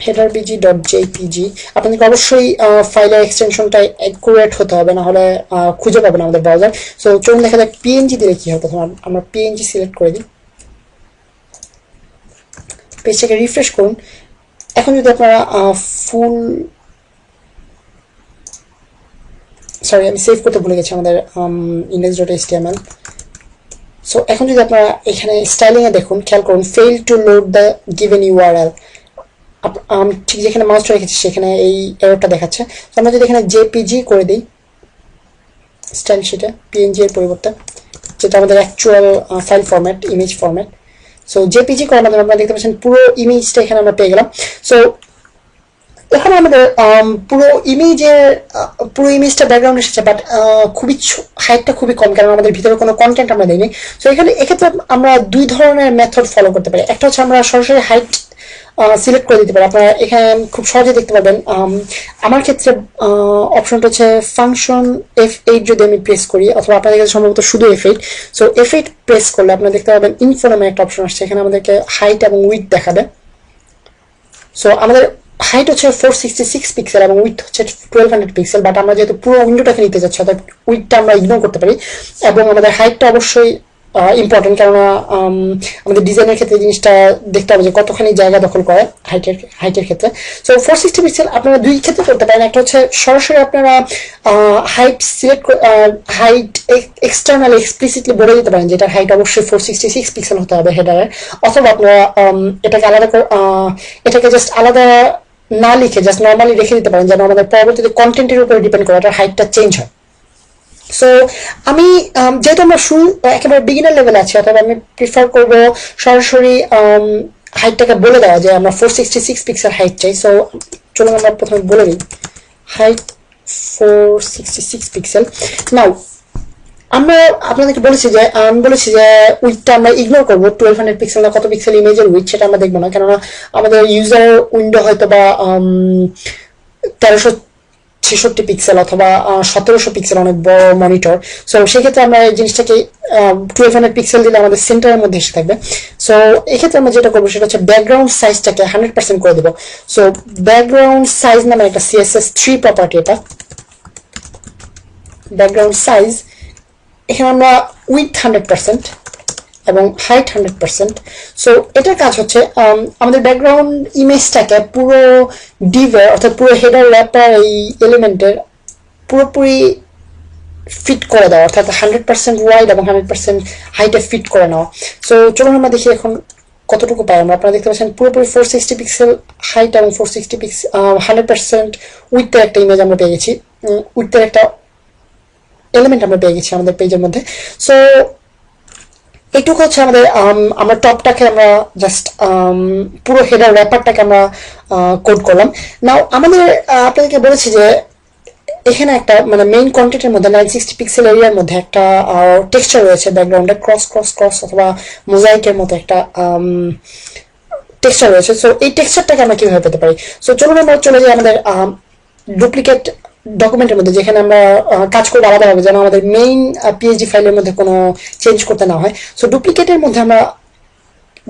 headerbg.jpg আপনাদেরকে অবশ্যই ফাইলের এক্সটেনশনটা অ্যাকুরেট হতে হবে, না হলে খুঁজে পাবেন আমাদের ব্রাউজার। সো চলুন দেখা যাক পিএনজি দিলে কি হয়। প্রথমে আমরা পিএনজি সিলেক্ট করে দিই, পেজটাকে রিফ্রেশ করুন। এখন যদি আপনারা আমি সেভ করতে ভুলে গেছি আমাদের index.html। সো এখন যদি আপনারা এখানে স্টাইলিং এ দেখুন, খেয়াল করুন fail to load the given URL, ঠিক যেখানে মাউসটা রেখেছি সেখানে এই এররটা দেখাচ্ছে। তো আমরা যদি এখানে জেপিজি করে দিই স্টাইল শিটে, পিএনজি এর পরিবর্তে, যেটা আমাদের actual file format, image format. So JPG করার মাধ্যমে আপনারা দেখতে পাচ্ছেন পুরো ইমেজটা এখানে আমরা পেয়ে গেলাম। সো এখানে আমাদের পুরো ইমেজটা ব্যাকগ্রাউন্ড এসেছে, বাট হাইটটা খুবই কম, কারণ আমাদের ভিতরে কোনো কন্টেন্ট আমরা দিইনি। সো এক্ষেত্রে আমরা দুই ধরনের মেথড ফলো করতে পারি। একটা হচ্ছে আমরা সরাসরি হাইট সিলেক্ট করে দিতে পারি। আপনারা এখানে খুব সহজে দেখতে পাবেন, আমার ক্ষেত্রে অপশনটা হচ্ছে ফাংশন F8 যদি আমি প্রেস করি, অথবা আপনাদের কাছে সম্ভবত শুধু F8। সো F8 প্রেস করলে আপনারা দেখতে পাবেন ইনফো নামে একটা অপশন আসছে, এখানে আমাদেরকে হাইট এবং উইডথ দেখাবে। সো আমাদের হাইট হচ্ছে 466 পিক্সেল এবং উইডথ হচ্ছে 1200 পিক্সেল, বাট আমরা যেহেতু পুরো উইন্ডোটাকে নিতে যাচ্ছি, অর্থাৎ উইডথটা আমরা ইগনোর করতে পারি। এবং আমাদের হাইটটা অবশ্যই ইম্পর্টেন্ট, কেননা আমাদের ডিজাইনের ক্ষেত্রে জিনিসটা দেখতে হবে যে কতখানি জায়গা দখল করে হাইটের ক্ষেত্রে। সো 460 পিক্সেল আপনারা দুই ক্ষেত্রে করতে পারেন। একটা হচ্ছে সরাসরি আপনারা হাইট এক্সটার্নালি এক্সপ্লিসিটলি বলে দিতে পারেন যেটার হাইট অবশ্যই 466 পিক্সেল হতে হবে হেডারের, অথবা আপনারা এটাকে জাস্ট আলাদা না লিখে জাস্ট নর্মালি রেখে দিতে পারেন, যেন আমাদের পরবর্তীতে কন্টেন্টের উপরে ডিপেন্ড করে এটার হাইটটা চেঞ্জ হয়। সো আমি যেহেতু আমরা একেবারে বিগিনার লেভেলে আছি, অথবা আমি প্রিফার করব সরাসরি হাইটটাকে বলে দেওয়া যে আমরা 466 পিক্সেল হাইট চাই। সো চলুন আমরা প্রথমে বলে দিই হাইট 466 পিক্সেল। নাও আমরা আপনাদেরকে বলেছি যে উইডথটা আমরা ইগনোর করবো, 1200 পিক্সেল না কত পিক্সেল ইমেজের উইডথ সেটা আমরা দেখবো না, কেননা আমাদের ইউজার উইন্ডো হয়তো বা 1366 পিক্সেল অথবা 1700 পিক্সেল, অনেক বড় মনিটর। সো সেক্ষেত্রে আমরা এই জিনিসটাকে 1200 পিক্সেল দিলে আমাদের সেন্টারের মধ্যে এসে থাকবে। সো এক্ষেত্রে আমরা যেটা করবো সেটা হচ্ছে ব্যাকগ্রাউন্ড সাইজটাকে 100% করে দেবো। সো ব্যাকগ্রাউন্ড সাইজ নামে একটা CSS3 প্রপার্টি, এটা ব্যাকগ্রাউন্ড সাইজ, এখানে আমরা উইডথ 100% এবং হাইট 100%। সো এটার কাজ হচ্ছে আমাদের ব্যাকগ্রাউন্ড ইমেজটাকে পুরো ডিভের অর্থাৎ পুরো হেডার র্যাপার এই এলিমেন্টের পুরোপুরি ফিট করে দেওয়া, অর্থাৎ 100% ওয়াইড এবং 100% হাইটে ফিট করে নেওয়া। সো চলুন আমরা দেখি এখন কতটুকু পাই আমরা। আপনারা দেখতে পাচ্ছেন পুরোপুরি 460 পিক্সেল হাইট এবং 460 পিক্সেল 100% উইডথের একটা ইমেজ আমরা পেয়ে গেছি, উইডথের একটা এলিমেন্ট আমরা পেয়ে গেছি আমাদের পেজের মধ্যে। সো এইটুকু হচ্ছে আমাদের আমরা টপটাকে আমরা জাস্ট পুরো হেডার র্যাপারটাকে আমরা কোড করলাম। নাও আমাদের আপনাদেরকে বলেছি যে এখানে একটা মানে মেইন কন্টেন্টের মধ্যে 960 পিক্সেল এরিয়ার মধ্যে একটা টেক্সচার রয়েছে ব্যাকগ্রাউন্ডে, ক্রস অথবা মোজাইকের মতো একটা টেক্সচার রয়েছে। সো এই টেক্সচারটাকে আমরা কিভাবে পেতে পারি? সো চলুন আমরা চলে যাই আমাদের ডুপ্লিকেট ডকুমেন্টের মধ্যে, যেখানে আমরা কাজ করবো আলাদাভাবে, যেন আমাদের মেইন পিএইচডি ফাইলের মধ্যে কোনো চেঞ্জ করতে না হয়। সো ডুপ্লিকেটের মধ্যে আমরা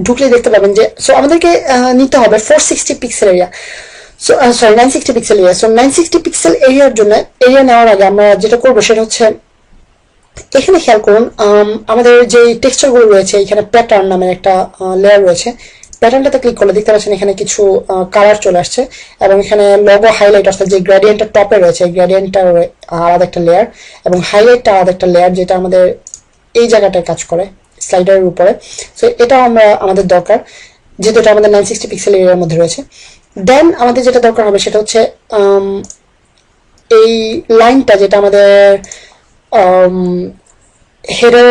ঢুকলে দেখতে পাবেন যে আমাদেরকে নিতে হবে 460 pixel area, so 960 pixel area. So 960 pixel এরিয়ার জন্য এরিয়া নেওয়ার আগে আমরা যেটা করবো সেটা হচ্ছে এখানে খেয়াল করুন আমাদের যে টেক্সচারগুলো রয়েছে, এখানে প্যাটার্ন নামের একটা লেয়ার রয়েছে। প্যাটার্নটাতে ক্লিক করলে দেখতে পাচ্ছেন এখানে কিছু কালার চলে আসছে, এবং এখানে লোগো হাইলাইট অর্থাৎ যে গ্রেডিয়েন্টটা টপে রয়েছে, গ্রেডিয়েন্টটার আলাদা একটা লেয়ার এবং হাইলাইটটা আলাদা একটা লেয়ার, যেটা আমাদের এই জায়গাটায় কাজ করে স্লাইডারের উপরে। সো এটাও আমাদের দরকার, যেহেতু এটা আমাদের 960 পিক্সেল এরিয়ার মধ্যে রয়েছে। দেন আমাদের যেটা দরকার হবে সেটা হচ্ছে এই লাইনটা, যেটা আমাদের হেডার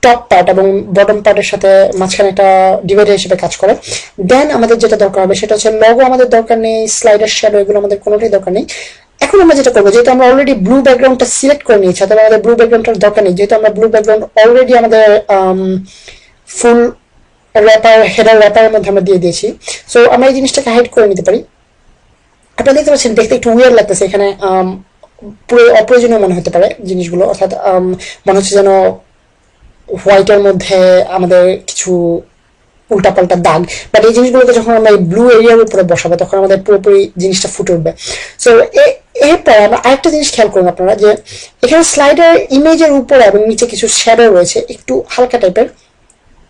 টপ পার্ট এবং বটম পার্টের সাথে মাঝখানে একটা ডিভাইডার হিসেবে কাজ করে। দেন আমাদের যেটা দরকার হবে সেটা হচ্ছে লোগো আমাদের দরকার নেই, স্লাইডার শ্যাডো এগুলো আমাদের কোনোটাই দরকার নেই। এখন আমরা যেটা করবো, যেহেতু আমরা অলরেডি ব্লু ব্যাকগ্রাউন্ডটা সিলেক্ট করে নিয়েছি, অথবা আমাদের ব্লু ব্যাকগ্রাউন্ডটার দরকার নেই, যেহেতু আমরা ব্লু ব্যাকগ্রাউন্ড অলরেডি আমাদের ফুল র্যাপার হেডার র্যাপারের মধ্যে আমরা দিয়ে দিয়েছি। সো আমরা এই জিনিসটাকে হাইড করে নিতে পারি। আপনারা দেখতে পাচ্ছেন দেখতে একটু উইয়ার্ড লাগতেছে, এখানে পুরো অপ্রয়োজনীয় মনে হতে পারে জিনিসগুলো, অর্থাৎ মনে হচ্ছে যেন হোয়াইটের মধ্যে আমাদের কিছু উল্টাপাল্টা দাগ, বাট এই জিনিসগুলোকে যখন আমরা এই ব্লু এরিয়ার উপরে বসাবো তখন আমাদের পুরোপুরি জিনিসটা ফুটে উঠবে। সো এরপর আমরা আরেকটা জিনিস খেয়াল করুন আপনারা, যে এখানে স্লাইডার ইমেজের উপরে এবং নিচে কিছু শ্যাডো রয়েছে একটু হালকা টাইপের,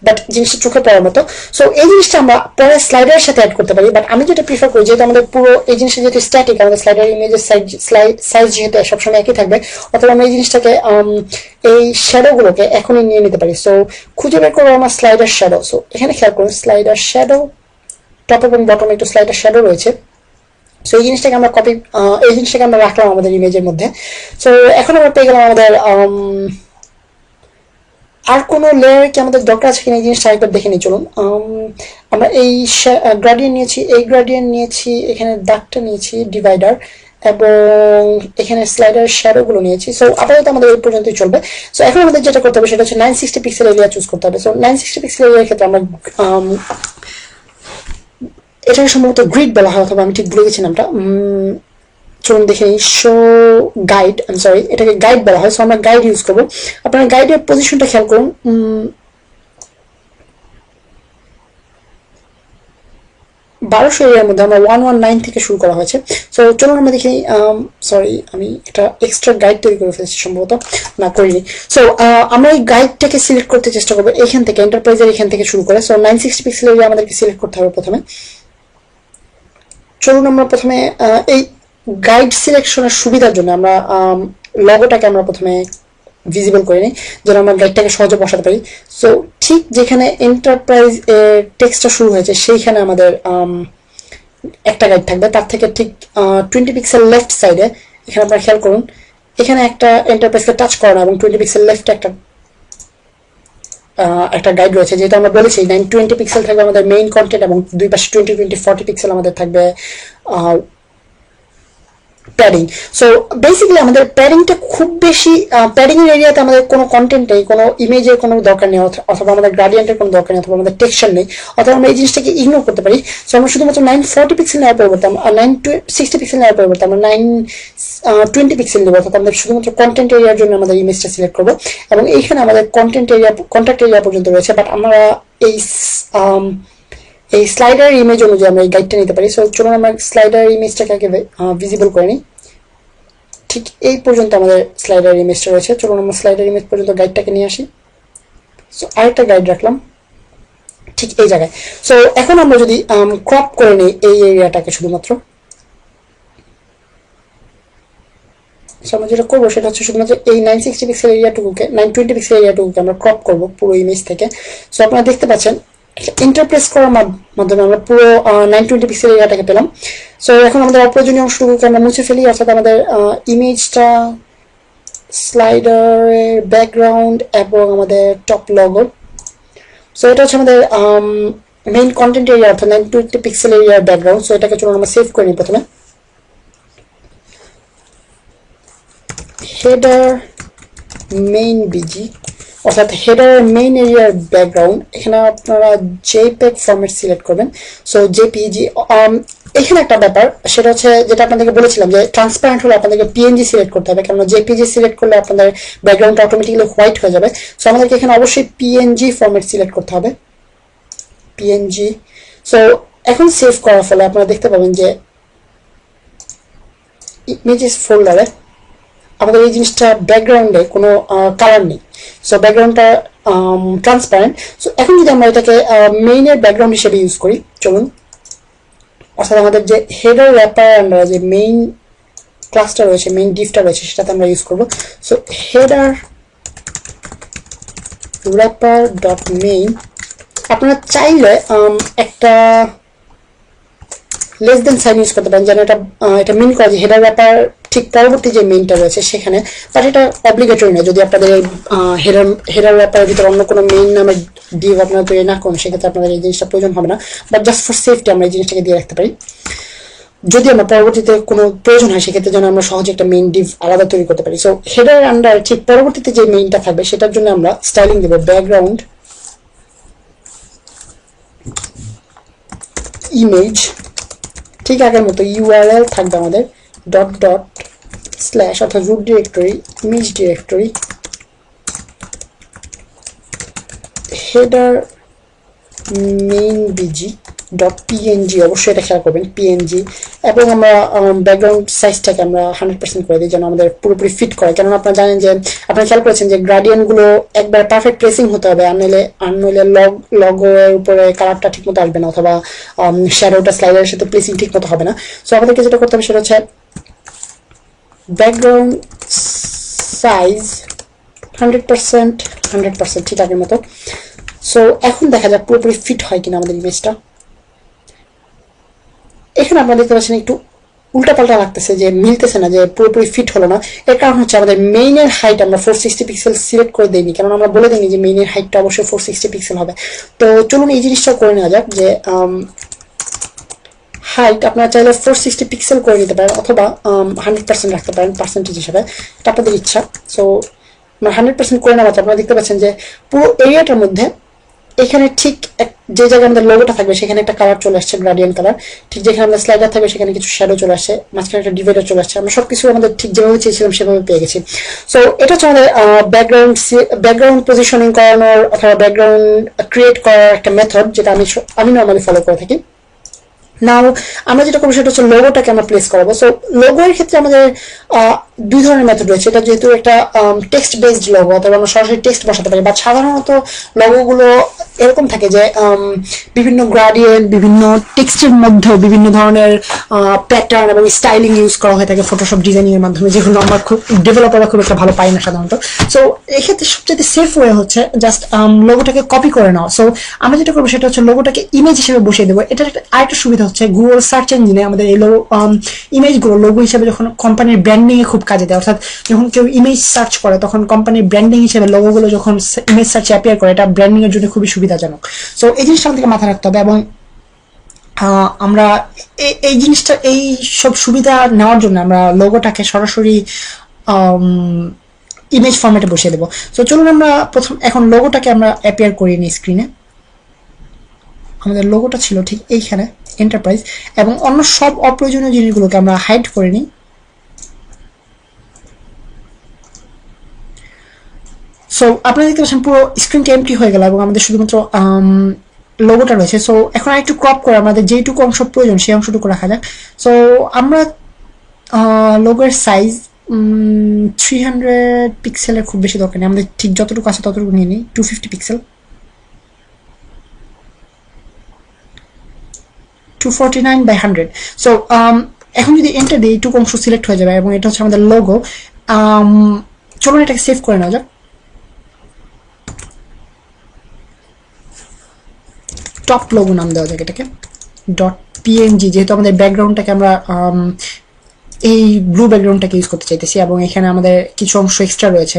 বাট জিনিসটা চোখে পড়ার মতো। সো এই জিনিসটা আমরা পরে স্লাইডারের সাথে অ্যাড করতে পারি, বাট আমি যেটা প্রিফার করি, যেহেতু আমাদের পুরো এই জিনিসটা যেহেতু স্ট্যাটিক, আমাদের স্লাইডার ইমেজের সাইজ যেহেতু সবসময় একই থাকবে, অথবা আমরা এই জিনিসটাকে এই শ্যাডো গুলোকে এখনই নিয়ে নিতে পারি। সো খুঁজে বের করবো আমার স্লাইডার শ্যাডো। সো এখানে খেয়াল করুন স্লাইডার শ্যাডো, টপ এবং বটম একটু স্লাইডার শ্যাডো রয়েছে। সো এই জিনিসটাকে আমরা এই জিনিসটাকে আমরা রাখলাম আমাদের ইমেজের মধ্যে। সো এখন আমরা পেয়ে গেলাম আমাদের আর কোনো লেয়ার কি আমাদের দরকার আছে কিনা এই জিনিসটা একবার দেখে নিই চলুন। আমরা এই গ্রাডিয়েন্ট নিয়েছি, এই গ্রাডিয়েন্ট নিয়েছি, এখানে দাগটা নিয়েছি ডিভাইডার, এবং এখানে স্লাইডার শ্যাডো গুলো নিয়েছি। সো আপাতত আমাদের এই পর্যন্তই চলবে। সো এখন আমাদের যেটা করতে হবে সেটা হচ্ছে 960 পিক্সেল এরিয়া চুজ করতে হবে। সো 960 পিক্সেল এরিয়ার ক্ষেত্রে আমরা এটাকে সম্ভবত গ্রিড বলা হয়, অথবা আমি ঠিক ভুলে গেছি নামটা। চলুন দেখে নিই, শো গাইড, সরি এটাকে গাইড বলা হয়। সো আমরা গাইড ইউজ করবো। আপনারা গাইডের পজিশনটা খেয়াল করুন, 1200 এরিয়ার মধ্যে আমরা 119 থেকে শুরু করা হয়েছে। সো চলুন আমরা দেখি, সরি আমি একটা এক্সট্রা গাইড তৈরি করে ফেলেছি সম্ভবত, না করিনি। সো আমরা এই গাইডটাকে সিলেক্ট করতে চেষ্টা করবো এখান থেকে, এন্টারপ্রাইজের এখান থেকে শুরু করে। সো 960 পিক্সেল এরিয়া আমাদেরকে সিলেক্ট করতে হবে প্রথমে। চলুন আমরা প্রথমে এই গাইড সিলেকশনের সুবিধার জন্য আমরা লগোটাকে আমরা প্রথমে ভিজিবল করে নিই, যেন আমরা গাইডটাকে সহজে বসাতে পারি। সো ঠিক যেখানে এন্টারপ্রাইজ টেক্সটটা শুরু হয়েছে সেইখানে আমাদের একটা গাইড থাকবে, তার থেকে ঠিক 20 পিক্সেল লেফট সাইডে এখানে আপনারা খেয়াল করুন, এখানে একটা এন্টারপ্রাইজকে টাচ করানো এবং 20 পিক্সেল লেফটে একটা গাইড রয়েছে। যেহেতু আমরা বলেছি 920 পিক্সেল থাকবে আমাদের মেইন কন্টেন্ট, এবং দুই পাশে 20-20-40 পিক্সেল আমাদের থাকবে প্যাডিং। সো বেসিক্যালি আমাদের প্যাডিংটা খুব বেশি, প্যাডিং এর এরিয়াতে আমাদের কোনো কন্টেন্ট নেই, কোনো ইমেজের কোনো দরকার নেই, অথবা আমাদের গ্রাডিয়েন্টের কোনো দরকার নেই, অথবা আমাদের টেক্সচার নেই, অথবা আমরা এই জিনিসটাকে ইগনোর করতে পারি। সো আমরা শুধুমাত্র 940 পিক্সেল নেওয়ার পরিবর্তে, 960 পিক্সেল নেওয়ার পরিবর্তে আমরা 920 পিক্সেল নেবো, অর্থাৎ আমরা শুধুমাত্র কন্টেন্ট এরিয়ার জন্য আমাদের ইমেজটা সিলেক্ট করবো, এবং এইখানে আমাদের কন্ট্যাক্ট এরিয়া পর্যন্ত রয়েছে, বাট আমরা এই স্লাইডার ইমেজ অনুযায়ী আমরা এই গাইডটা নিতে পারি। সো চলুন আমরা স্লাইডার ইমেজটাকে আগে ভিজিবল করে নিই। ঠিক এই পর্যন্ত আমাদের স্লাইডার ইমেজটা রয়েছে। চলুন আমরা স্লাইডার ইমেজ পর্যন্ত গাইডটাকে নিয়ে আসি। সো আরেকটা গাইড রাখলাম ঠিক এই জায়গায়। সো এখন আমরা যদি ক্রপ করে নিই এই এরিয়াটাকে শুধুমাত্র, আমরা যেটা করবো সেটা হচ্ছে শুধুমাত্র এই 960 পিক্সেল এরিয়াটুকুকে, 920 পিক্সেল এরিয়াটুকুকে আমরা ক্রপ করবো পুরো ইমেজ থেকে। সো আপনারা দেখতে পাচ্ছেন ইন্টারপ্রেস করার মাধ্যমে আমরা পুরো 920 পিক্সেল এরিয়াটাকে পেলাম। সো এখন আমাদের অপ্রয়োজনীয় অংশটুকুকে আমরা মুছে ফেলি, অর্থাৎ আমাদের ইমেজটা, স্লাইডারের ব্যাকগ্রাউন্ড এবং আমাদের টপ লগো। সো এটা হচ্ছে আমাদের মেইন কন্টেন্ট এরিয়া, অর্থাৎ 920 পিক্সেল এরিয়ার ব্যাকগ্রাউন্ড। সো এটাকে চলুন আমরা সেভ করে নিই প্রথমে। হেডার মেইন বিজি, অর্থাৎ হেডার মেইন এরিয়ার ব্যাকগ্রাউন্ড, এখানে আপনারা জেপিইজি ফরম্যাট সিলেক্ট করবেন। সো জেপিইজি, এখানে একটা ব্যাপার সেটা হচ্ছে যেটা আপনাদেরকে বলেছিলাম যে ট্রান্সপারেন্ট হলে আপনাদেরকে পিএনজি সিলেক্ট করতে হবে, কারণ জেপিইজি সিলেক্ট করলে আপনাদের ব্যাকগ্রাউন্ডটা অটোমেটিক্যালি হোয়াইট হয়ে যাবে। সো আমাদেরকে এখানে অবশ্যই পিএনজি ফরম্যাট সিলেক্ট করতে হবে, পিএনজি। সো এখন সেভ করার ফলে আপনারা দেখতে পাবেন যে ইমেজেস ফোল্ডারে আমাদের এই জিনিসটা ব্যাকগ্রাউন্ডে কোনো কালার নেই। সো ব্যাকগ্রাউন্ডটা ট্রান্সপারেন্ট। সো এখন যদি আমরা এটাকে মেইনের ব্যাকগ্রাউন্ড হিসেবে ইউজ করি, চলুন, অর্থাৎ আমাদের যে হেডার র্যাপার আমরা যে মেইন ক্লাসটা রয়েছে, মেইন ডিফটা রয়েছে, সেটাতে আমরা ইউজ করবো। So header wrapper dot main, আপনারা চাইলে একটা লেস দেন সাইন ইউজ করতে পারেন, যেন এটা মিন করা যে হেডার র্যাপার ঠিক পরবর্তী যে মেইনটা রয়েছে সেখানে, বাট এটা অব্লিগেটরি না। যদি আপনাদের হেডার র্যাপারের ভিতরে অন্য কোনো মেইন নামের ডিভ আপনারা তৈরি না করুন, সেক্ষেত্রে আপনাদের এই জিনিসটা প্রয়োজন হবে না, বাট জাস্ট ফর সেফটি আমরা এই জিনিসটাকে দিয়ে রাখতে পারি। যদি আমরা পরবর্তীতে কোনো প্রয়োজন হয় সেক্ষেত্রে যেন আমরা সহজে একটা মেইন ডিভ আলাদা তৈরি করতে পারি। সো হেডার আন্ডার ঠিক পরবর্তীতে যে মেইনটা থাকবে সেটার জন্য আমরা স্টাইলিং দেব ব্যাকগ্রাউন্ড ইমেজ, ঠিক আগের মতো ইউআরএল থাকবে আমাদের ডট ডট স্ল্যাশ অর্থাৎ root directory image directory header main BG dot PNG, অবশ্যই এটা খেয়াল করবেন পিএনজি, এবং আমরা ব্যাকগ্রাউন্ড সাইজটাকে আমরা 100% করে দিই যেন আমাদের পুরোপুরি ফিট করে। কেননা আপনারা জানেন যে আপনারা খেয়াল করেছেন যে গ্রাডিয়েন্ট গুলো একবার পারফেক্ট প্রেসিং হতে হবে, আর নইলে লগো এর উপরে কালারটা ঠিক মতো আসবে না, অথবা শ্যাডোটা স্লাইডারের সাথে প্লেসিং ঠিক মতো হবে না। সো আমাদেরকে যেটা করতে হবে সেটা হচ্ছে ব্যাকগ্রাউন্ড সাইজ 100% ঠিক আগের মতো। সো এখন দেখা যাক পুরোপুরি ফিট হয় কিনা আমাদের ইমেজটা। এখানে আপনারা দেখতে পাচ্ছেন একটু উল্টাপাল্টা লাগতেছে, যে মিলতেছে না, যে পুরোপুরি ফিট হলো না। এর কারণ হচ্ছে আমাদের মেইনের হাইট আমরা 460 পিক্সেল সিলেক্ট করে দিইনি, কারণ আমরা বলে দিইনি যে মেইনের হাইটটা অবশ্যই 460 পিক্সেল হবে। তো চলুন এই জিনিসটা করে নেওয়া যাক, যে হাইট আপনারা চাইলে 460 পিক্সেল করে নিতে পারেন, অথবা 100% রাখতে পারেন পার্সেন্টেজ হিসাবে, এটা আপনাদের ইচ্ছা। সো 100% করে নেওয়া আপনারা দেখতে পাচ্ছেন যে পুরো এরিয়াটার মধ্যে এখানে ঠিক যে জায়গায় আমাদের লোগোটা থাকবে সেখানে একটা কালার চলে আসছে, গ্রাডিয়েন্ট কালার। ঠিক যেখানে আমাদের স্লাইডার থাকবে সেখানে কিছু শ্যাডো চলে আসছে, মাঝখানে একটা ডিভাইডার চলে আসছে। আমরা সবকিছু আমাদের ঠিক যেভাবে চেয়েছিলাম সেভাবে পেয়ে গেছি। সো এটা হচ্ছে আমাদের ব্যাকগ্রাউন্ড পজিশনিং করানোর অথবা ব্যাকগ্রাউন্ড ক্রিয়েট করার একটা মেথড, যেটা আমি নর্মালি ফলো করে থাকি। নাও আমরা যেটা করবো সেটা হচ্ছে লোগোটাকে আমরা প্লেস করাবো। সো লোগো এর ক্ষেত্রে আমাদের দুই ধরনের মেথড রয়েছে। এটা যেহেতু একটা টেক্সট বেসড লোগো, অথবা আমরা সরাসরি টেক্সট বসাতে পারি, বা সাধারণত লোগোগুলো এরকম থাকে যে বিভিন্ন গ্রাডিয়েন্ট, বিভিন্ন টেক্সটের মধ্যেও বিভিন্ন ধরনের প্যাটার্ন এবং স্টাইলিং ইউজ করা হয়ে থাকে ফটোশপ ডিজাইনিং এর মাধ্যমে, যেগুলো আমরা খুব ডেভেলপাররা খুব একটা ভালো পাই না সাধারণত। সো এক্ষেত্রে সবচেয়ে সেফ ওয়ে হচ্ছে জাস্ট লোগোটাকে কপি করে নেওয়া। সো আমরা যেটা করবো সেটা হচ্ছে লোগোটাকে ইমেজ হিসেবে বসিয়ে দেবো। এটার আরেকটা সুবিধা হচ্ছে গুগল সার্চ ইঞ্জিনে আমাদের এই ইমেজগুলো লোগো হিসেবে যখন কোম্পানির ব্র্যান্ডিং এ খুব কাজে দেয়, অর্থাৎ যখন কেউ ইমেজ সার্চ করে তখন কোম্পানির ব্র্যান্ডিং হিসেবে লোগোগুলো যখন ইমেজ সার্চে অ্যাপিয়ার করে, এটা ব্র্যান্ডিং এর জন্য খুবই সুবিধাজনক। সো এই জিনিসটা আমাদেরকে মাথায় রাখতে হবে, এবং আমরা এই জিনিসটা এই সব সুবিধা নেওয়ার জন্য আমরা লোগোটাকে সরাসরি ইমেজ ফরম্যাটে বসিয়ে দেবো। সো চলুন আমরা এখন লোগোটাকে আমরা অ্যাপিয়ার করিয়ে নিই স্ক্রিনে। আমাদের লোগোটা ছিল ঠিক এইখানে এন্টারপ্রাইজ, এবং অন্য সব অপ্রয়োজনীয় জিনিসগুলোকে আমরা হাইড করে নিই। সো আপনারা দেখতে পাচ্ছেন পুরো স্ক্রিনটা এমটি হয়ে গেল, এবং আমাদের শুধুমাত্র লোগোটা রয়েছে। সো এখন একটু ক্রপ করে আমাদের যেটুকু অংশ প্রয়োজন সেই অংশটুকু রাখা যাক। সো আমরা লোগোর সাইজ 300 পিক্সেলের খুব বেশি দরকার নেই, আমাদের ঠিক যতটুকু আছে ততটুকু নিয়ে নিই, 250 পিক্সেল, 249/100। সো এখন যদি এন্টার দিই এইটুকু অংশ সিলেক্ট হয়ে যাবে, এবং এটা হচ্ছে আমাদের লোগো। চলুন এটাকে সেভ করে নেওয়া যাক। টপ লোগো নাম দেওয়া যাক এটাকে, ডট পিএনজি, যেহেতু আমাদের ব্যাকগ্রাউন্ডটাকে আমরা এই ব্লু ব্যাকগ্রাউন্ডটাকে ইউজ করতে চাইতেছি, এবং এখানে আমাদের কিছু অংশ এক্সট্রা রয়েছে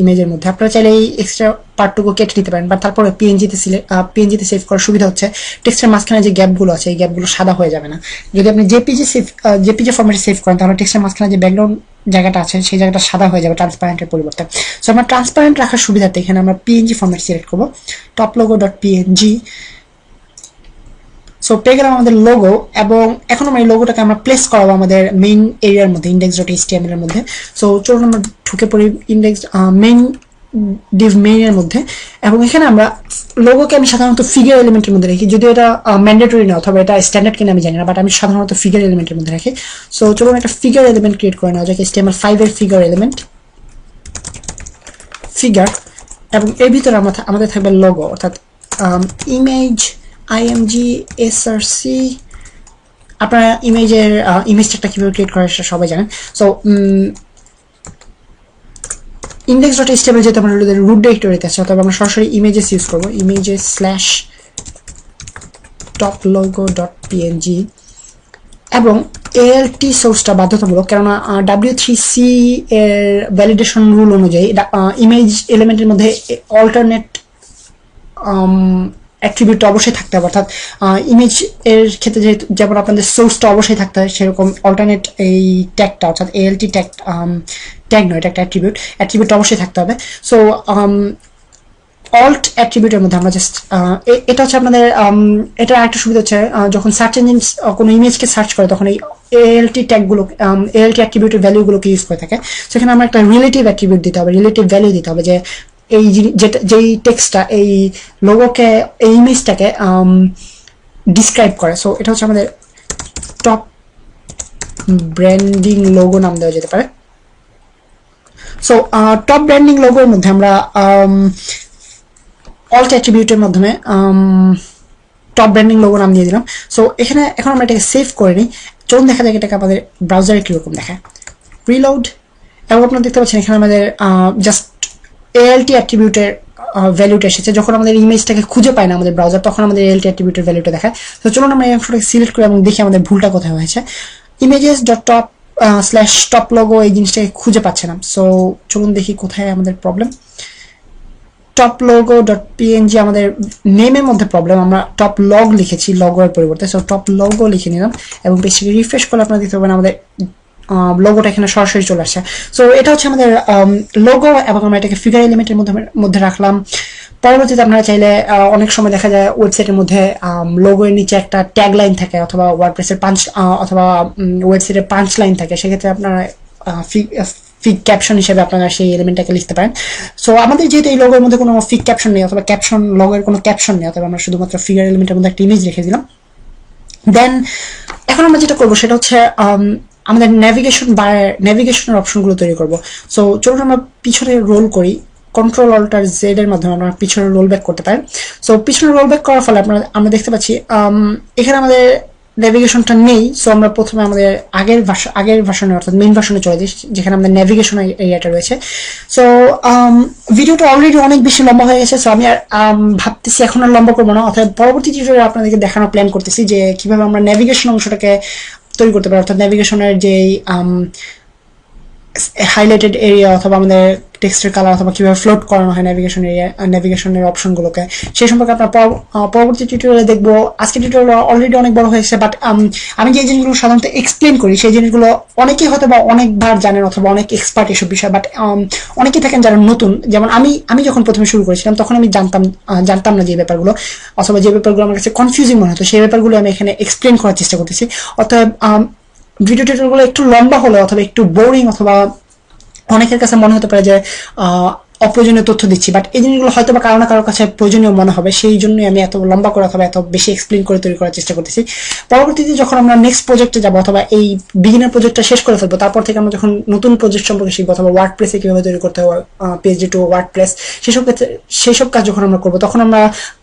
ইমেজের মধ্যে। আপনারা চাইলে এই এক্সট্রা পার্টটুকু কেটে দিতে পারেন, বা তারপরে পিএনজিতে সেভ করার সুবিধা হচ্ছে টেক্সটের মাঝখানে যে গ্যাপগুলো আছে এই গ্যাপগুলো সাদা হয়ে যাবে না। যদি আপনি জেপিজি ফরম্যাটে সেভ করেন তাহলে টেক্সটের মাঝখানে যে ব্যাকগ্রাউন্ড জায়গাটা আছে সেই জায়গাটা সাদা হয়ে যাবে ট্রান্সপারেন্টের পরিবর্তে। সো আমরা ট্রান্সপারেন্ট রাখার সুবিধাতে এখানে আমরা পিএনজি ফরম্যাট সিলেক্ট করবো, top logo dot PNG. So পেয়ে গেলাম আমাদের লোগো, এবং এখন আমরা এই লোগোটাকে আমরা প্লেস করাবো আমাদের মেইন এরিয়ার মধ্যে, index.html এর মধ্যে। সো চলুন আমরা ঢুকে পড়ি মেইন ডিভ মেইনের মধ্যে, এবং এখানে আমরা লোগোকে আমি সাধারণত ফিগার এলিমেন্টের মধ্যে রাখি, যদিও এটা ম্যান্ডেটরি না, অথবা এটা স্ট্যান্ডার্ড কিনা আমি জানি না, বাট আমি সাধারণত ফিগার এলিমেন্টের মধ্যে রাখি। সো চলুন একটা ফিগার এলিমেন্ট ক্রিয়েট করে নেওয়া যাক, HTML5 এর ফিগার এলিমেন্ট ফিগার, এবং এর ভিতরে আমাদের থাকবে লোগো, অর্থাৎ ইমেজ img src। আপনারা ইমেজটা কিভাবে ক্রিয়েট করে সেটা সবাই জানেন। সো index.html যেহেতু আমরা রুট ডিরেক্টরিতে আছে, অথবা আমরা সরাসরি ইমেজেস ইউজ করবো, images/toplogo.png, এবং ALT সোর্সটা বাধ্যতামূলক, কেননা W3C এর ভ্যালিডেশন রুল অনুযায়ী ইমেজ এলিমেন্টের মধ্যে অল্টারনেট অ্যাট্রিবিউটটা অবশ্যই থাকতে হবে, অর্থাৎ ইমেজ এর ক্ষেত্রে যেমন আপনাদের সোর্সটা অবশ্যই থাকতে হয়, সেরকম অল্টারনেট এই ট্যাগটা অর্থাৎ ALT ট্যাগ ট্যাগ নয়, এটা একটা অ্যাট্রিবিউটটা অবশ্যই থাকতে হবে। সো অল্ট অ্যাট্রিবিউটের মধ্যে আমরা জাস্ট এটা হচ্ছে আপনাদের এটা একটা সুবিধা হচ্ছে যখন সার্চ ইঞ্জিন কোনো ইমেজকে সার্চ করে তখন এই ALT ট্যাগগুলো ALT অ্যাট্রিবিউটের ভ্যালুগুলোকে ইউজ করে থাকে। সেখানে আমরা একটা রিলেটিভ অ্যাট্রিবিউট দিতে হবে, রিলেটিভ ভ্যালু দিতে হবে, যে এই যেই টেক্সটটা এই লোগোকে এই ইমেজটাকে ডিসক্রাইব করে। সো এটা হচ্ছে আমাদের টপ ব্র্যান্ডিং লোগো নাম দেওয়া যেতে পারে। সো টপ ব্র্যান্ডিং লোগোর মধ্যে আমরা অল্ট অ্যাট্রিবিউটের মাধ্যমে টপ ব্র্যান্ডিং লোগো নাম দিয়ে দিলাম। সো এখানে এখন আমরা এটাকে সেভ করে নিই, চলুন দেখা যাক এটাকে আমাদের ব্রাউজারে কীরকম দেখায়। রিলোড, এবং আপনারা দেখতে পাচ্ছেন এখানে আমাদের জাস্ট ALT অ্যাট্রিবিউটের ভ্যালুটা এসেছে। যখন আমাদের ইমেজটাকে খুঁজে পায় না আমাদের ব্রাউজার, তখন আমাদের ALT অ্যাট্রিবিউটের ভ্যালুটা দেখায়। তো চলুন আমরা এই অংশটাকে সিলেক্ট করি এবং দেখি আমাদের ভুলটা কোথায় হয়েছে। Images dot top slash top logo এই জিনিসটাকে খুঁজে পাচ্ছে না। সো চলুন দেখি কোথায় আমাদের problem. Top logo dot PNG আমাদের নেমের মধ্যে প্রবলেম, আমরা টপ লগ লিখেছি লগোর পরিবর্তে। সো টপ লোগো লিখে নিলাম এবং পেজটাকে রিফ্রেশ করলে আপনারা দেখতে পাবেন আমাদের লোগোটা এখানে সরাসরি চলে আসছে। সো এটা হচ্ছে আমাদের লোগো, এবং আমরা এটাকে ফিগার এলিমেন্টের মধ্যে রাখলাম। পরবর্তীতে আপনারা চাইলে অনেক সময় দেখা যায় ওয়েবসাইটের মধ্যে লোগোর নিচে একটা ট্যাগ লাইন থাকে, অথবা ওয়ার্ডপ্রেসের অথবা ওয়েবসাইটের পাঞ্চ লাইন থাকে, সেক্ষেত্রে আপনারা ফিগ ক্যাপশন হিসেবে আপনারা সেই এলিমেন্টটাকে লিখতে পারেন। সো আমাদের যেহেতু এই লোগোর মধ্যে কোনো ফিগ ক্যাপশন নেই, অথবা ক্যাপশন লোগোর কোনো ক্যাপশন নেই, অথবা আমরা শুধুমাত্র ফিগার এলিমেন্টের মধ্যে একটা ইমেজ রেখে দিলাম। দেন এখন আমরা যেটা করবো সেটা হচ্ছে আমাদের নেভিগেশনের অপশনগুলো তৈরি করব। সো চলুন আমরা পিছনে রোল করি, Ctrl-Alt-Z এর মাধ্যমে আমরা পিছনে রোল ব্যাক করতে পারি। সো পিছনে রোল ব্যাক করার ফলে আমরা দেখতে পাচ্ছি এখানে আমাদের নেভিগেশনটা নেই। সো আমরা প্রথমে আমাদের আগের ভার্সনে অর্থাৎ মেইন ভার্সনে চলে যাই, যেখানে আমাদের নেভিগেশন এরিয়াটা রয়েছে। সো ভিডিওটা অলরেডি অনেক বেশি লম্বা হয়ে গেছে, সো আমি আর ভাবতেছি এখন আর লম্বা করবো না, অর্থাৎ পরবর্তী টিউটোরিয়ালে আপনাদেরকে দেখানোর প্ল্যান করতেছি যে কিভাবে আমরা নেভিগেশন অংশটাকে তৈরি করতে পারি, অর্থাৎ নেভিগেশনের যে হাইলাইটেড এরিয়া অথবা আমাদের টেক্সটের কালার অথবা কিভাবে ফ্লোট করানো হয় নেভিগেশনের অপশনগুলোকে, সেই সম্পর্কে আপনার পরবর্তী টিউটোরিয়ালে দেখবো। আজকে টিউটোরিয়াল অলরেডি অনেক বড় হয়েছে, বাট আমি যে জিনিসগুলো সাধারণত এক্সপ্লেন করি সেই জিনিসগুলো অনেকেই হয়তো বা অনেকবার জানেন অথবা অনেক এক্সপার্ট এসব বিষয়, বাট অনেকেই থাকেন যারা নতুন। যেমন আমি যখন প্রথমে শুরু করেছিলাম তখন আমি জানতাম না যে ব্যাপারগুলো, অথবা যে ব্যাপারগুলো আমার কাছে কনফিউজিং মনে হতো, সেই ব্যাপারগুলো আমি এখানে এক্সপ্লেন করার চেষ্টা করতেছি। অর্থাৎ ভিডিও টিউটোরিয়ালগুলো একটু লম্বা হলে অথবা একটু বোরিং অথবা অনেকের কাছে মনে হতে পারে যে অপ্রয়োজনীয় তথ্য দিচ্ছি, বাট এই জিনিসগুলো হয়তো বা কারো না কারোর কাছে প্রয়োজনীয় মনে হবে, সেই জন্যই আমি এত লম্বা করে অথবা এত বেশি এক্সপ্লেন করে তৈরি করার চেষ্টা করতেছি। পরবর্তীতে যখন আমরা নেক্সট প্রজেক্টে যাবো অথবা এই বিগিনার প্রজেক্টটা শেষ করে ফেলবো, তারপর থেকে আমরা যখন নতুন প্রজেক্ট সম্পর্কে শিখবো অথবা ওয়ার্ডপ্রেসে কিভাবে তৈরি করতে হয়, PHP টু ওয়ার্ডপ্রেস, সেসব কাজ যখন আমরা করবো তখন আমরা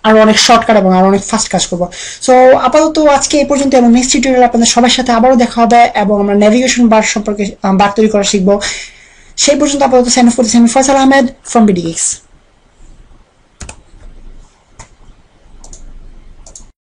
আরো অনেক শর্টকাট এবং আরো অনেক ফাস্ট কাজ করবো। সো আপাতত আজকে এই পর্যন্ত, এবং নেক্সট টিউটোরিয়ালে আপনাদের সবার সাথে আবারও দেখা হবে এবং আমরা নেভিগেশন বার সম্পর্কে বার তৈরি করা শিখবো। সেই পর্যন্ত আপাতত সাইন অফ করতেছি আমি Faisal Ahmed from BD Geeks।